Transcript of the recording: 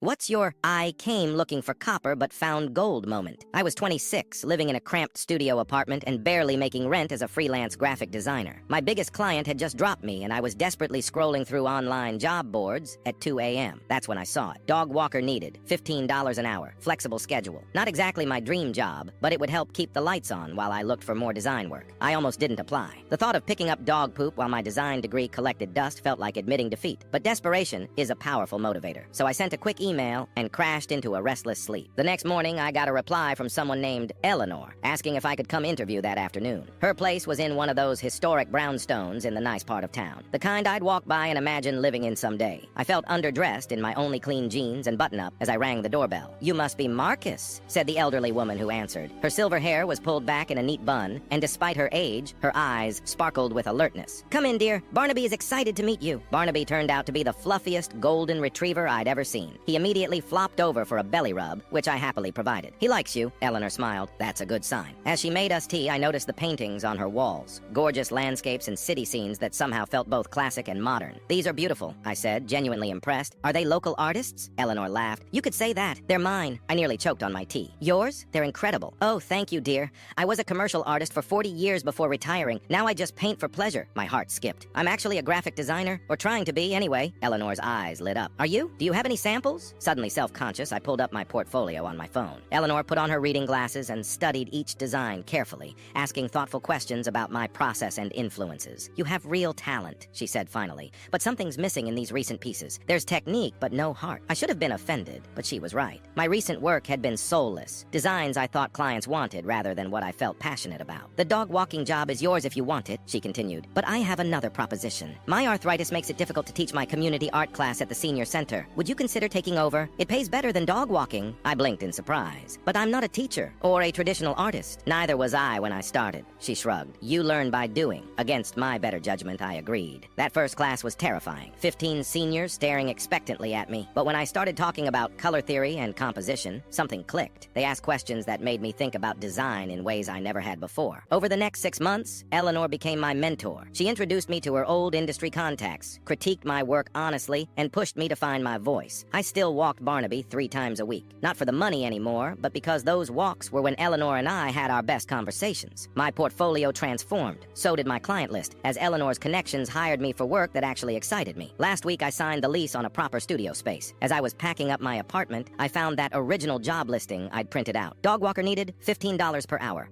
What's your I came looking for copper but found gold moment? I was 26, living in a cramped studio apartment and barely making rent as a freelance graphic designer. My biggest client had just dropped me, and I was desperately scrolling through online job boards at 2 a.m. That's when I saw it. Dog walker needed, $15 an hour, flexible schedule. Not exactly my dream job, but it would help keep the lights on while I looked for more design work. I almost didn't apply. The thought of picking up dog poop while my design degree collected dust felt like admitting defeat. But desperation is a powerful motivator. So I sent a quick email and crashed into a restless sleep. The next morning, I got a reply from someone named Eleanor, asking if I could come interview that afternoon. Her place was in one of those historic brownstones in the nice part of town, the kind I'd walk by and imagine living in someday. I felt underdressed in my only clean jeans and button-up as I rang the doorbell. "You must be Marcus," said the elderly woman who answered. Her silver hair was pulled back in a neat bun, and despite her age, her eyes sparkled with alertness. "Come in, dear. Barnaby is excited to meet you." Barnaby turned out to be the fluffiest golden retriever I'd ever seen. He immediately flopped over for a belly rub, which I happily provided. "He likes you," Eleanor smiled. "That's a good sign." As she made us tea, I noticed the paintings on her walls. Gorgeous landscapes and city scenes that somehow felt both classic and modern. "These are beautiful," I said, genuinely impressed. "Are they local artists?" Eleanor laughed. "You could say that. They're mine." I nearly choked on my tea. "Yours? They're incredible." "Oh, thank you, dear. I was a commercial artist for 40 years before retiring. Now I just paint for pleasure." My heart skipped. "I'm actually a graphic designer, or trying to be anyway." Eleanor's eyes lit up. "Are you? Do you have any samples?" Suddenly self-conscious, I pulled up my portfolio on my phone. Eleanor put on her reading glasses and studied each design carefully, asking thoughtful questions about my process and influences. "You have real talent," she said finally, "but something's missing in these recent pieces. There's technique, but no heart." I should have been offended, but she was right. My recent work had been soulless, designs I thought clients wanted rather than what I felt passionate about. "The dog walking job is yours if you want it," she continued, "but I have another proposition. My arthritis makes it difficult to teach my community art class at the senior center. Would you consider taking over? It pays better than dog walking." I blinked in surprise. "But I'm not a teacher or a traditional artist." "Neither was I when I started," she shrugged. "You learn by doing." Against my better judgment, I agreed. That first class was terrifying. 15 seniors staring expectantly at me. But when I started talking about color theory and composition, something clicked. They asked questions that made me think about design in ways I never had before. Over the next 6 months, Eleanor became my mentor. She introduced me to her old industry contacts, critiqued my work honestly, and pushed me to find my voice. I still walked Barnaby 3 times a week. Not for the money anymore, but because those walks were when Eleanor and I had our best conversations. My portfolio transformed. So did my client list, as Eleanor's connections hired me for work that actually excited me. Last week, I signed the lease on a proper studio space. As I was packing up my apartment, I found that original job listing I'd printed out. Dog walker needed, $15 per hour.